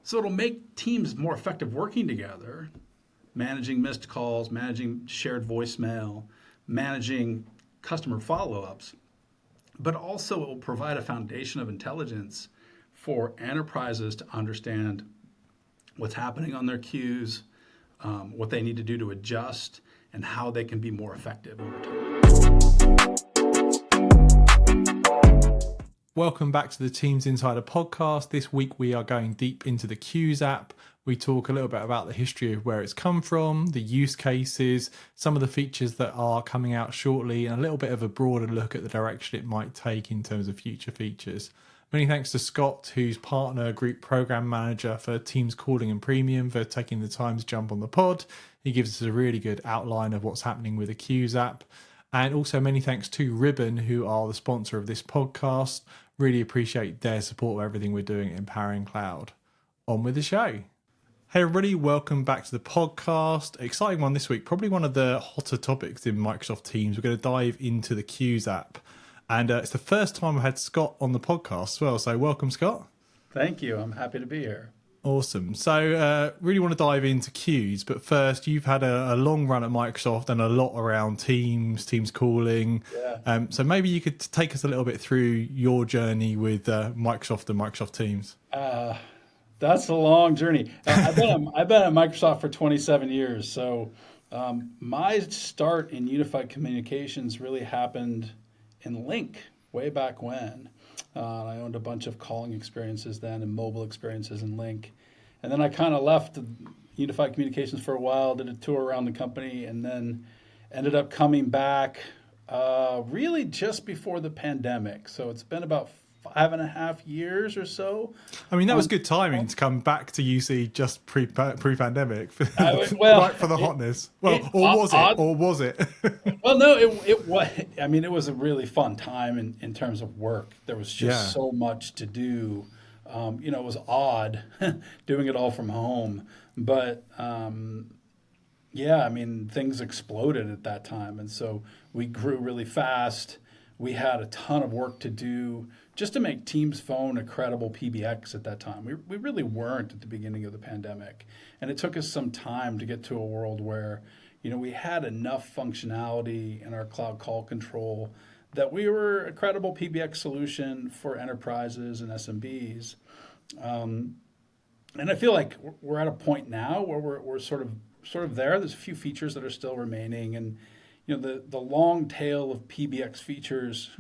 So it'll make teams more effective working together, managing missed calls, managing shared voicemail, managing customer follow-ups, but also it will provide a foundation of intelligence for enterprises to understand what's happening on their queues, what they need to do to adjust, and how they can be more effective over time. Welcome back to the Teams Insider podcast. This week we are going deep into the Queues app. We talk a little bit about the history of where it's come from, the use cases, some of the features that are coming out shortly, and a little bit of a broader look at the direction it might take in terms of future features. Many thanks to Scott, who's partner group program manager for Teams Calling and Premium, for taking the time to jump on the pod. He gives us a really good outline of what's happening with the Queues app. And also many thanks to Ribbon, who are the sponsor of this podcast. Really appreciate their support of everything we're doing at Empowering Cloud. On with the show. Hey everybody, welcome back to the podcast. Exciting one this week, probably one of the hotter topics in Microsoft Teams. We're going to dive into the Queues app. And it's the first time I've had Scott on the podcast as well. So welcome, Scott. Thank you. I'm happy to be here. Awesome. So really want to dive into queues, but first you've had a long run at Microsoft and a lot around Teams calling. Yeah. So maybe you could take us a little bit through your journey with Microsoft and Microsoft Teams. That's a long journey. I've been at Microsoft for 27 years. So my start in unified communications really happened in Link way back when. I owned a bunch of calling experiences then and mobile experiences in Link. And then I kind of left Unified Communications for a while, did a tour around the company, and then ended up coming back really just before the pandemic. So it's been about 5.5 years or so. I mean, that was good timing to come back to UC just pre-pandemic, well, right for the hotness. Or was it? Well, no, it was. I mean, it was a really fun time in terms of work. There was just so much to do. It was odd doing it all from home, but I mean, things exploded at that time, and so we grew really fast. We had a ton of work to do just to make Teams Phone a credible PBX at that time. We really weren't at the beginning of the pandemic. And it took us some time to get to a world where, we had enough functionality in our cloud call control that we were a credible PBX solution for enterprises and SMBs. And I feel like we're at a point now where we're sort of there. There's a few features that are still remaining, and the long tail of PBX features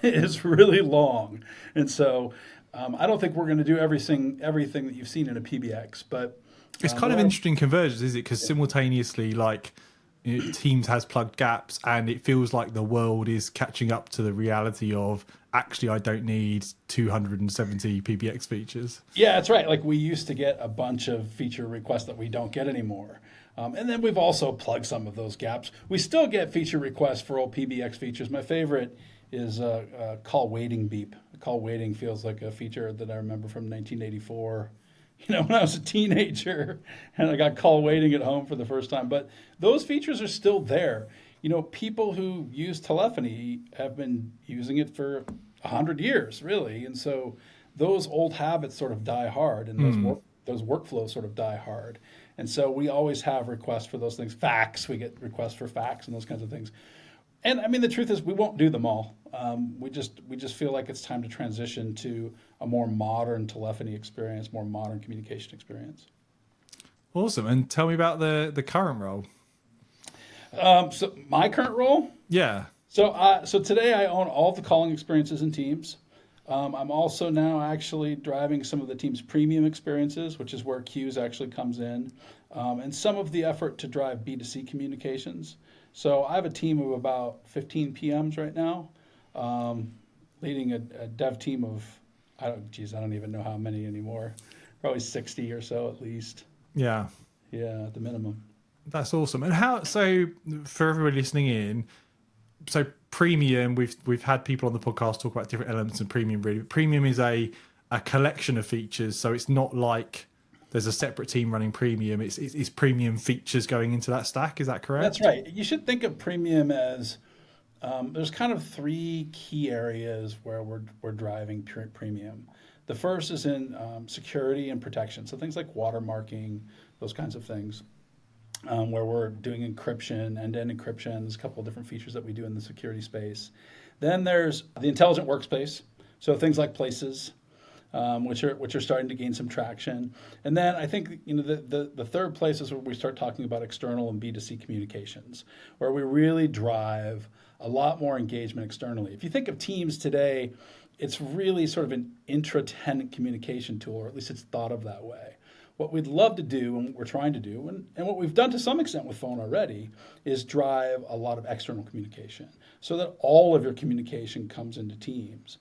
is really long. And so I don't think we're going to do everything that you've seen in a PBX. But it's kind of interesting convergence, is it? Because simultaneously, Teams has plugged gaps, and it feels like the world is catching up to the reality of, actually, I don't need 270 PBX features. Yeah, that's right. Like, we used to get a bunch of feature requests that we don't get anymore. And then we've also plugged some of those gaps. We still get feature requests for old PBX features. My favorite is call waiting beep. Call waiting feels like a feature that I remember from 1984, when I was a teenager and I got call waiting at home for the first time. But those features are still there. People who use telephony have been using it for 100 years, really. And so those old habits sort of die hard, and those workflows sort of die hard. And so we always have requests for those things. Fax, we get requests for fax and those kinds of things. And I mean, the truth is we won't do them all. We just feel like it's time to transition to a more modern telephony experience, more modern communication experience. Awesome. And tell me about the current role. So my current role? Yeah. So today I own all the calling experiences in Teams. I'm also now actually driving some of the Teams premium experiences, which is where Queues actually comes in, and some of the effort to drive B2C communications. So I have a team of about 15 PMs right now, leading a dev team of, I don't even know how many anymore, probably 60 or so at least. Yeah. Yeah, at the minimum. That's awesome. And so for everybody listening in, so premium, we've had people on the podcast talk about different elements of premium, really. But premium is a collection of features, so it's not like there's a separate team running premium. It's premium features going into that stack. Is that correct? That's right. You should think of premium as there's kind of three key areas where we're driving premium. The first is in security and protection. So things like watermarking, those kinds of things, where we're doing encryption, end-to-end encryption. There's a couple of different features that we do in the security space. Then there's the intelligent workspace. So things like places, which are starting to gain some traction. And then I think the third place is where we start talking about external and B2C communications, where we really drive a lot more engagement externally. If you think of Teams today, it's really sort of an intra-tenant communication tool, or at least it's thought of that way. What we'd love to do, and what we're trying to do, and what we've done to some extent with phone already, is drive a lot of external communication so that all of your communication comes into Teams.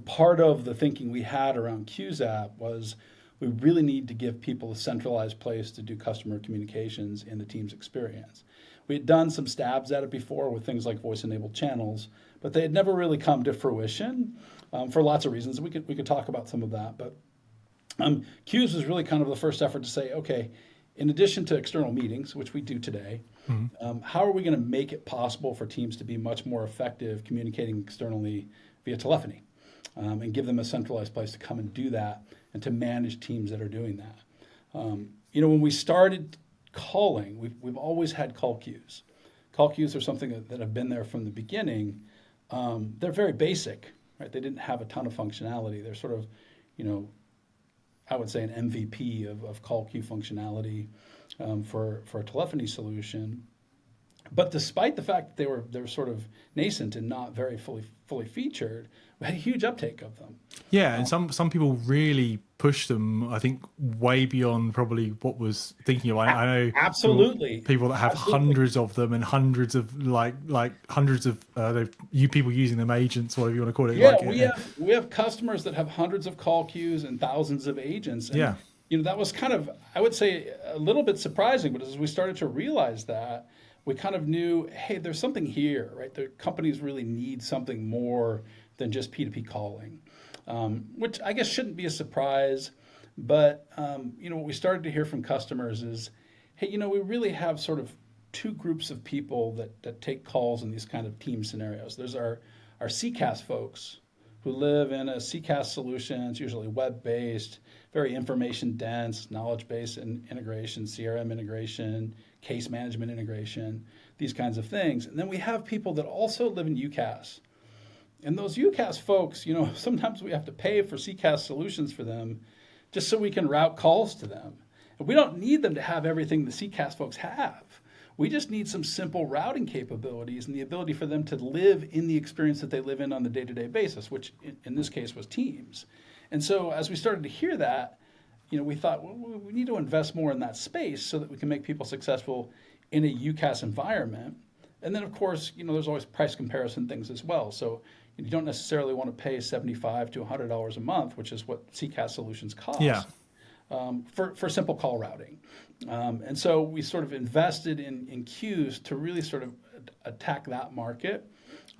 Part of the thinking we had around QZAP was we really need to give people a centralized place to do customer communications in the Teams experience. We had done some stabs at it before with things like voice-enabled channels, but they had never really come to fruition for lots of reasons. We could talk about some of that, but Qs was really kind of the first effort to say, okay, in addition to external meetings, which we do today, how are we going to make it possible for teams to be much more effective communicating externally via telephony, and give them a centralized place to come and do that and to manage teams that are doing that. When we started calling, we've always had call queues. Call queues are something that have been there from the beginning. They're very basic, right? They didn't have a ton of functionality. They're sort of, I would say an MVP of call queue functionality for a telephony solution. But despite the fact that they were sort of nascent and not very fully featured, we had a huge uptake of them. Yeah, and some people really push them, I think, way beyond probably what was thinking of. I know absolutely people that have hundreds of them and hundreds of hundreds of you people using them, agents, whatever you want to call it. Yeah, we have customers that have hundreds of call queues and thousands of agents. And, that was kind of, I would say, a little bit surprising. But as we started to realize that, we kind of knew, hey, there's something here, right? The companies really need something more than just P2P calling, which I guess shouldn't be a surprise. But, what we started to hear from customers is, hey, we really have sort of two groups of people that take calls in these kind of team scenarios. There's our CCaaS folks who live in a CCaaS solution. It's usually web-based, very information-dense, knowledge-based integration, CRM integration, case management integration, these kinds of things. And then we have people that also live in UCaaS. And those UCaaS folks, sometimes we have to pay for CCaaS solutions for them just so we can route calls to them. And we don't need them to have everything the CCaaS folks have. We just need some simple routing capabilities and the ability for them to live in the experience that they live in on the day-to-day basis, which in this case was Teams. And so as we started to hear that, we thought, well, we need to invest more in that space so that we can make people successful in a UCaaS environment. And then, of course, there's always price comparison things as well. So you don't necessarily want to pay $75 to $100 a month, which is what CCaaS solutions cost. For simple call routing. And so we sort of invested in queues to really sort of attack that market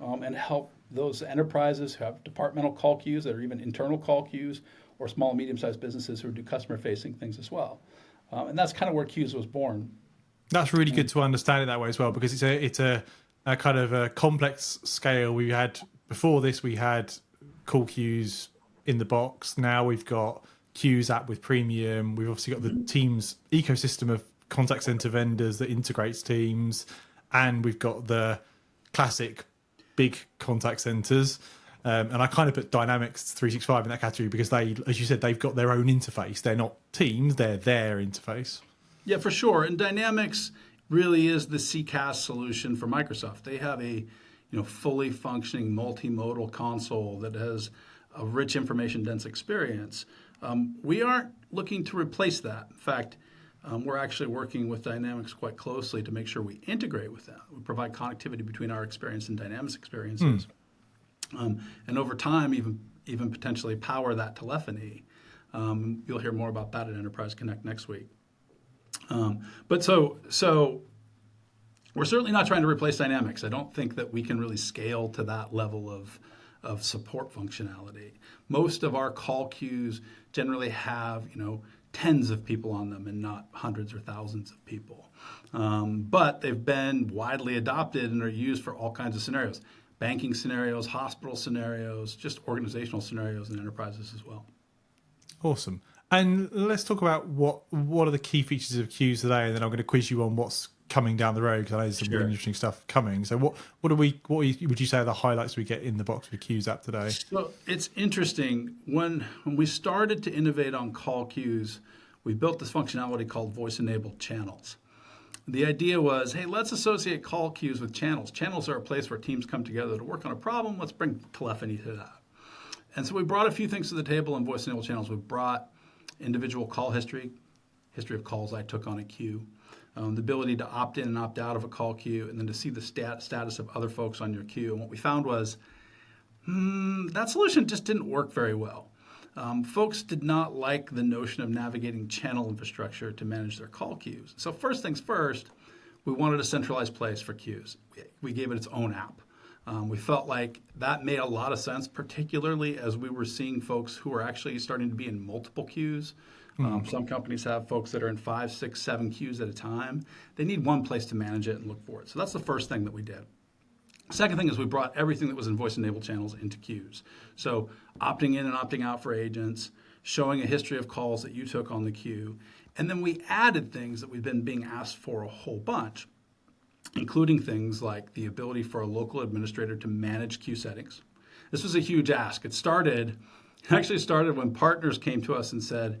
and help those enterprises who have departmental call queues that are even internal call queues, or small, medium-sized businesses who do customer-facing things as well. And that's kind of where Qs was born. That's really good to understand it that way as well, because it's a kind of a complex scale. We had call queues in the box. Now we've got QZAP with Premium. We've obviously got the Teams ecosystem of contact center vendors that integrates Teams, and we've got the classic big contact centers. And I kind of put Dynamics 365 in that category because they, as you said, they've got their own interface. They're not Teams, they're their interface. Yeah, for sure. And Dynamics really is the CCaaS solution for Microsoft. They have a fully functioning multimodal console that has a rich information-dense experience. We aren't looking to replace that. In fact, we're actually working with Dynamics quite closely to make sure we integrate with that. We provide connectivity between our experience and Dynamics experiences. And over time, even potentially power that telephony. You'll hear more about that at Enterprise Connect next week. But so we're certainly not trying to replace Dynamics. I don't think that we can really scale to that level of support functionality. Most of our call queues generally have tens of people on them and not hundreds or thousands of people. But they've been widely adopted and are used for all kinds of scenarios. Banking scenarios, hospital scenarios, just organizational scenarios and enterprises as well. Awesome. And let's talk about what are the key features of queues today, and then I'm going to quiz you on what's coming down the road, because I know there's some really interesting stuff coming. So what would you say are the highlights we get in the box with Queues app today? So it's interesting. When we started to innovate on call queues, we built this functionality called voice-enabled channels. The idea was, hey, let's associate call queues with channels. Channels are a place where teams come together to work on a problem. Let's bring telephony to that. And so we brought a few things to the table in voice-enabled channels. We brought individual call history of calls I took on a queue, the ability to opt in and opt out of a call queue, and then to see the status of other folks on your queue. And what we found was that solution just didn't work very well. Folks did not like the notion of navigating channel infrastructure to manage their call queues. So first things first, we wanted a centralized place for queues. We gave it its own app. We felt like that made a lot of sense, particularly as we were seeing folks who are actually starting to be in multiple queues. Some companies have folks that are in 5, 6, 7 queues at a time. They need one place to manage it and look for it. So that's the first thing that we did. Second thing is we brought everything that was in voice-enabled channels into queues. So opting in and opting out for agents, showing a history of calls that you took on the queue. And then we added things that we've been being asked for a whole bunch, including things like the ability for a local administrator to manage queue settings. This was a huge ask. It actually started when partners came to us and said,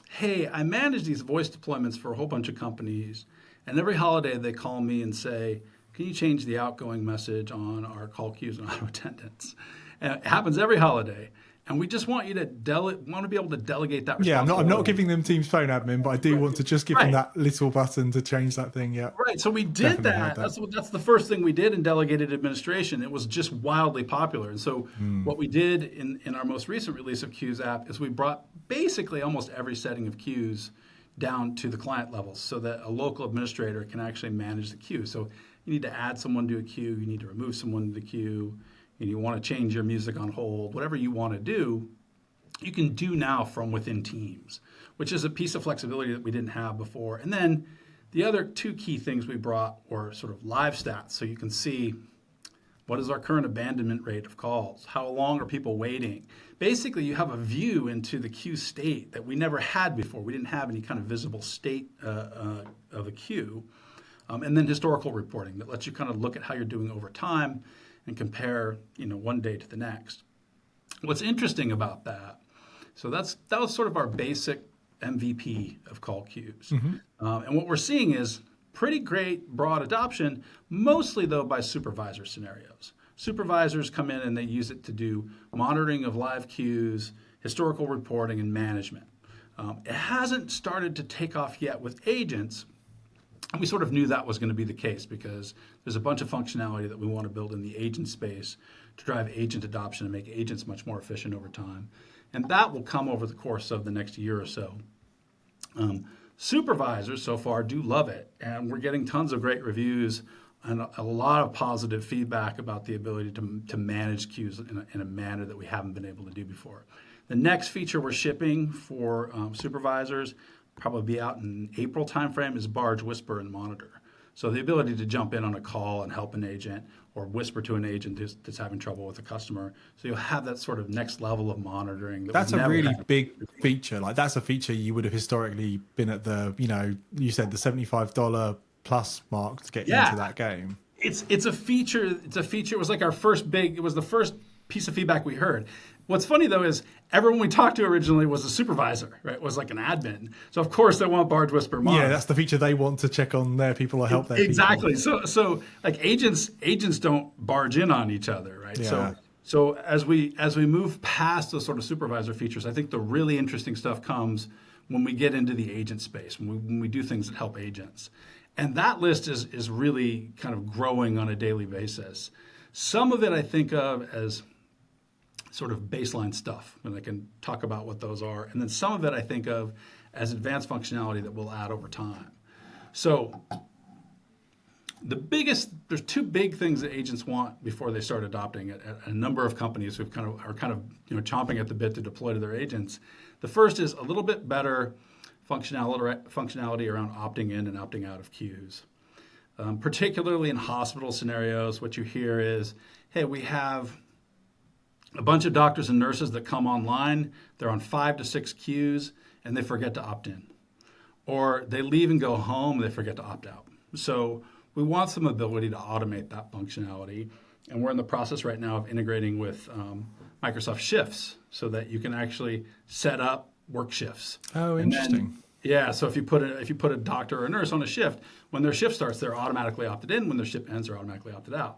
hey, I manage these voice deployments for a whole bunch of companies, and every holiday they call me and say, can you change the outgoing message on our call queues and auto attendance? And it happens every holiday. And we just want you to be able to delegate that responsibility. Yeah, I'm not giving them Teams phone admin, but I do want to just give them that little button to change that thing. Yeah. Right. So we did that. That's the first thing we did in delegated administration. It was just wildly popular. And so what we did in our most recent release of Queues app is we brought basically almost every setting of queues down to the client levels so that a local administrator can actually manage the queue. So you need to add someone to a queue. You need to remove someone to the queue. And you want to change your music on hold, whatever you want to do, you can do now from within Teams, which is a piece of flexibility that we didn't have before. And then the other two key things we brought were sort of live stats. So you can see what is our current abandonment rate of calls? How long are people waiting? Basically, you have a view into the queue state that we never had before. We didn't have any kind of visible state of a queue. And then historical reporting that lets you kind of look at how you're doing over time and compare, one day to the next. What's interesting about that, so that was sort of our basic MVP of call queues. And what we're seeing is pretty great broad adoption, mostly though by supervisor scenarios. Supervisors come in and they use it to do monitoring of live queues, historical reporting, and management. It hasn't started to take off yet with agents. And we sort of knew that was going to be the case because there's a bunch of functionality that we want to build in the agent space to drive agent adoption and make agents much more efficient over time. And that will come over the course of the next year or so. Supervisors so far do love it, and we're getting tons of great reviews and a lot of positive feedback about the ability to manage queues in a manner that we haven't been able to do before. The next feature we're shipping for supervisors, probably be out in April timeframe, is barge, whisper, and monitor. So the ability to jump in on a call and help an agent or whisper to an agent that's having trouble with a customer. So you'll have that sort of next level of monitoring. That's a really big feature. Like that's a feature you would have historically been at the, you said the $75 plus mark to get into that game. It's a feature. It was like it was the first piece of feedback we heard. What's funny, though, is everyone we talked to originally was a supervisor, right? Was like an admin. So, of course, they want barge, whisper, monitor. Yeah, that's the feature they want to check on their people or help their people. Exactly. So like agents don't barge in on each other, right? Yeah. So as we move past those sort of supervisor features, I think the really interesting stuff comes when we get into the agent space, when we do things that help agents. And that list is really kind of growing on a daily basis. Some of it I think of as sort of baseline stuff, and I can talk about what those are. And then some of it I think of as advanced functionality that we'll add over time. So there's two big things that agents want before they start adopting it at a number of companies who are kind of chomping at the bit to deploy to their agents. The first is a little bit better functionality around opting in and opting out of queues. Particularly in hospital scenarios, what you hear is, hey, we have a bunch of doctors and nurses that come online, they're on 5 to 6 queues, and they forget to opt in. Or they leave and go home, and they forget to opt out. So we want some ability to automate that functionality. And we're in the process right now of integrating with Microsoft Shifts so that you can actually set up work shifts. Oh, interesting. Yeah, so if you put a doctor or a nurse on a shift, when their shift starts, they're automatically opted in. When their shift ends, they're automatically opted out.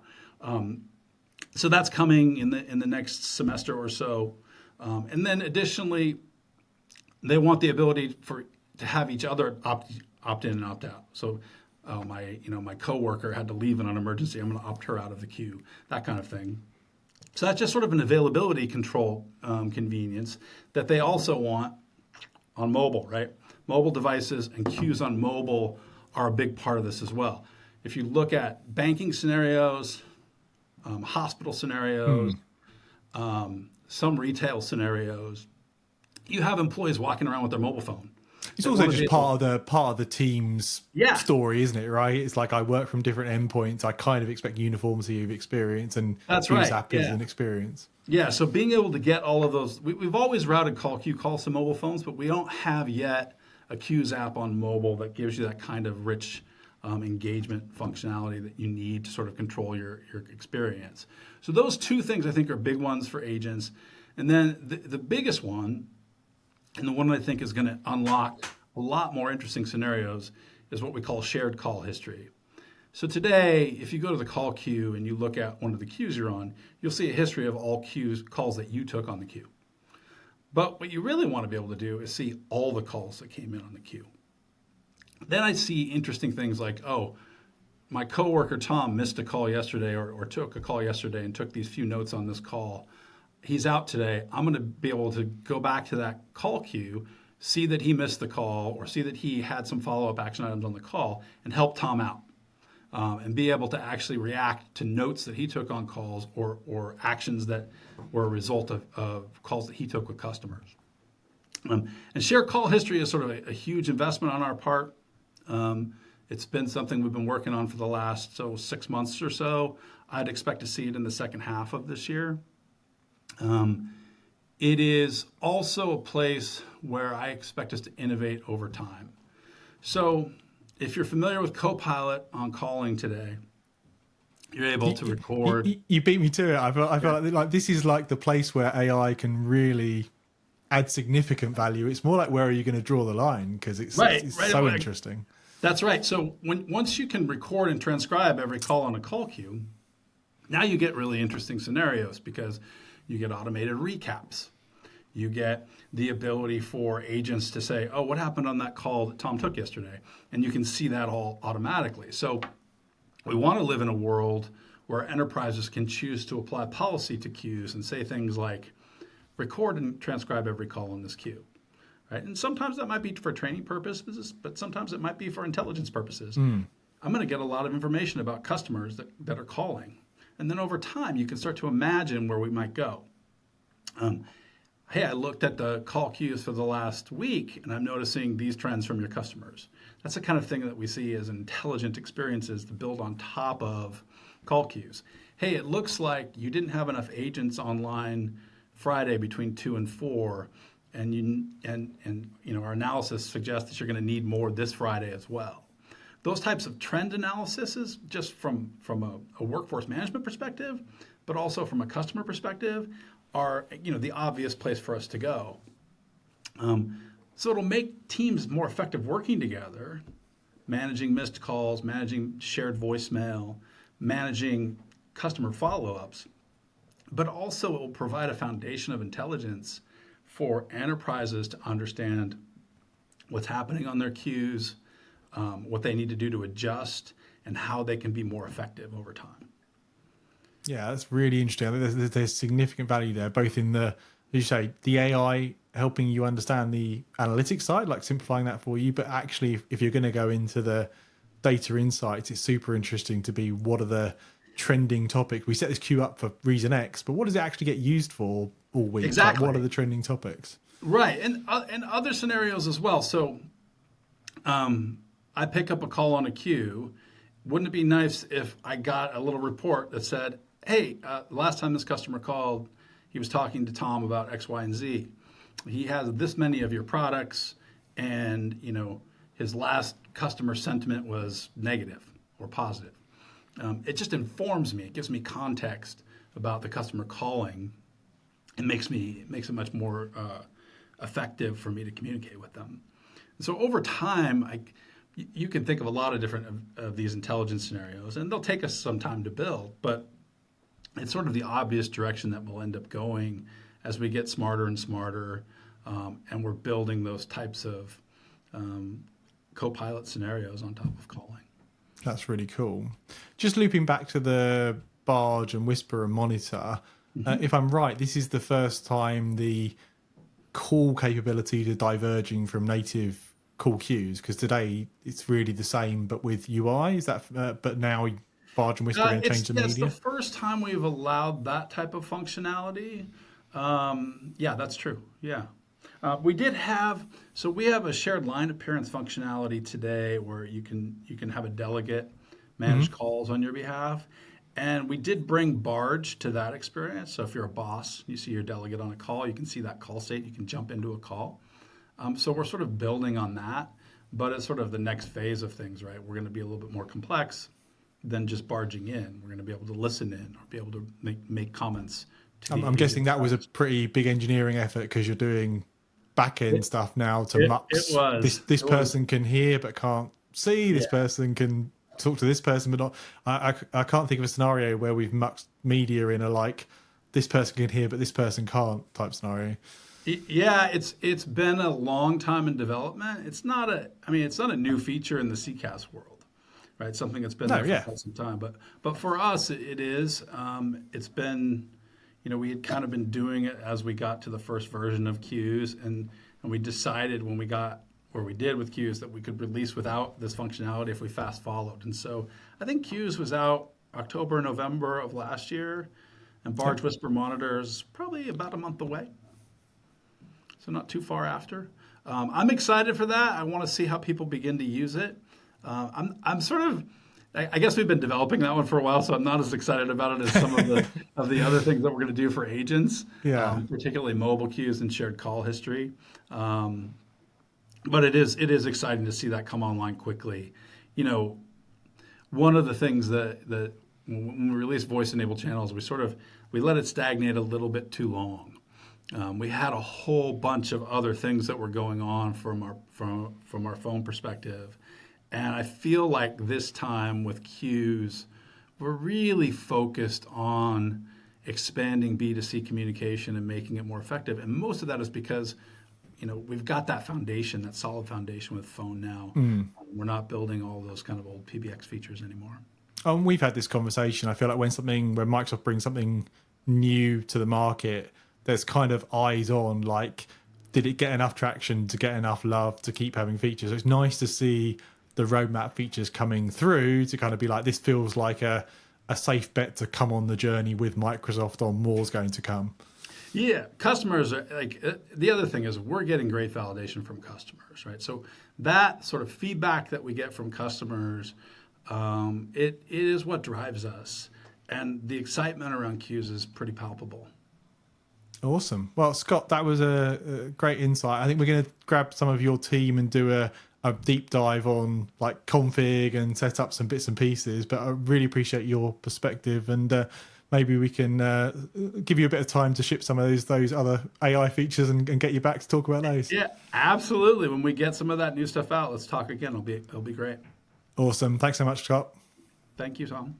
So that's coming in the next semester or so. And then additionally, they want the ability to have each other opt in and opt out. So my coworker had to leave in an emergency. I'm going to opt her out of the queue, that kind of thing. So that's just sort of an availability control convenience that they also want on mobile, right? Mobile devices and queues on mobile are a big part of this as well. If you look at banking scenarios, hospital scenarios, some retail scenarios, you have employees walking around with their mobile phone. It's also just part of the team's story, isn't it? Right? It's like I work from different endpoints. I kind of expect uniformity of experience, and that's right. App is an experience. Yeah. So being able to get all of those, we've always routed call queue calls to mobile phones, but we don't have yet a queues app on mobile that gives you that kind of rich engagement functionality that you need to sort of control your experience. So those two things I think are big ones for agents, and then the biggest one, and the one I think is going to unlock a lot more interesting scenarios, is what we call shared call history. So today, if you go to the call queue and you look at one of the queues you're on, you'll see a history of all calls that you took on the queue. But what you really want to be able to do is see all the calls that came in on the queue. Then I see interesting things like, oh, my coworker Tom missed a call yesterday or took a call yesterday and took these few notes on this call. He's out today. I'm going to be able to go back to that call queue, see that he missed the call or see that he had some follow-up action items on the call and help Tom out and be able to actually react to notes that he took on calls or actions that were a result of calls that he took with customers. And shared call history is sort of a huge investment on our part. It's been something we've been working on for the last 6 months or so. I'd expect to see it in the second half of this year. It is also a place where I expect us to innovate over time. So if you're familiar with Copilot on calling today, you're able to record. You beat me to it. I feel like this is like the place where AI can really add significant value. It's more like, where are you going to draw the line? Because it's so interesting. That's right. So once you can record and transcribe every call on a call queue, now you get really interesting scenarios because you get automated recaps. You get the ability for agents to say, oh, what happened on that call that Tom took yesterday? And you can see that all automatically. So we want to live in a world where enterprises can choose to apply policy to queues and say things like, record and transcribe every call in this queue. Right? And sometimes that might be for training purposes, but sometimes it might be for intelligence purposes. I'm going to get a lot of information about customers that are calling. And then over time, you can start to imagine where we might go. Hey, I looked at the call queues for the last week, and I'm noticing these trends from your customers. That's the kind of thing that we see as intelligent experiences to build on top of call queues. Hey, it looks like you didn't have enough agents online Friday between 2 and 4, and our analysis suggests that you're going to need more this Friday as well. Those types of trend analysis is just from a workforce management perspective, but also from a customer perspective, are the obvious place for us to go. So it'll make teams more effective working together, managing missed calls, managing shared voicemail, managing customer follow-ups, but also it will provide a foundation of intelligence for enterprises to understand what's happening on their queues, what they need to do to adjust, and how they can be more effective over time. Yeah, that's really interesting. There's significant value there, both in the, as you say, the AI helping you understand the analytics side, like simplifying that for you, but actually if you're going to go into the data insights, it's super interesting to be, what are the trending topics? We set this queue up for reason X, but what does it actually get used for all week? Exactly. Like, what are the trending topics? Right, and other scenarios as well. So I pick up a call on a queue. Wouldn't it be nice if I got a little report that said, hey, last time this customer called, he was talking to Tom about X, Y, and Z. He has this many of your products, and his last customer sentiment was negative or positive. It just informs me. It gives me context about the customer calling. It makes it much more effective for me to communicate with them. And so over time, you can think of a lot of different of these intelligence scenarios, and they'll take us some time to build, but it's sort of the obvious direction that we'll end up going as we get smarter and smarter, and we're building those types of Copilot scenarios on top of calling. That's really cool. Just looping back to the barge and whisper and monitor, if I'm right, this is the first time the call capability to diverging from native call queues, because today it's really the same but with UI. Is that but now barge and whisper are going to change the media? It's the first time we've allowed that type of functionality. Yeah, that's true. Yeah. We have a shared line appearance functionality today where you can have a delegate manage calls on your behalf. And we did bring barge to that experience. So if you're a boss, you see your delegate on a call, you can see that call state, you can jump into a call. So we're sort of building on that, but it's sort of the next phase of things, right? We're going to be a little bit more complex than just barging in. We're going to be able to listen in or be able to make comments. I'm guessing that was a pretty big engineering effort, because you're doing back-end stuff now to mux. This person can hear but can't see. This person can talk to this person but not. I can't think of a scenario where we've muxed media in a like this person can hear but this person can't type scenario. Yeah, it's been a long time in development. It's not a new feature in the CCAS world, right? Something that's been there for quite some time. But for us, it is. It's been. We had kind of been doing it as we got to the first version of queues, and we decided when we got where we did with queues that we could release without this functionality if we fast followed. And so I think queues was out October, November of last year, and barge whisper monitors probably about a month away. So not too far after. I'm excited for that. I want to see how people begin to use it. I'm sort of. I guess we've been developing that one for a while, so I'm not as excited about it as some of the other things that we're going to do for agents, particularly mobile queues and shared call history. But it is exciting to see that come online quickly. One of the things that when we released voice-enabled channels, we let it stagnate a little bit too long. We had a whole bunch of other things that were going on from our phone perspective. And I feel like this time with queues, we're really focused on expanding B2C communication and making it more effective. And most of that is because, we've got that foundation, that solid foundation with phone now. We're not building all those kind of old PBX features anymore. We've had this conversation. I feel like when Microsoft brings something new to the market, there's kind of eyes on, like, did it get enough traction to get enough love to keep having features? So it's nice to see the roadmap features coming through to kind of be like, this feels like a safe bet to come on the journey with Microsoft on more's going to come. Yeah, customers are like, the other thing is we're getting great validation from customers, right? So that sort of feedback that we get from customers, it is what drives us. And the excitement around queues is pretty palpable. Awesome. Well, Scott, that was a great insight. I think we're going to grab some of your team and do a deep dive on like config and set up some bits and pieces, but I really appreciate your perspective, and maybe we can give you a bit of time to ship some of those other AI features and get you back to talk about those. Yeah, absolutely. When we get some of that new stuff out, let's talk again. It'll be great. Awesome. Thanks so much, Scott. Thank you, Tom.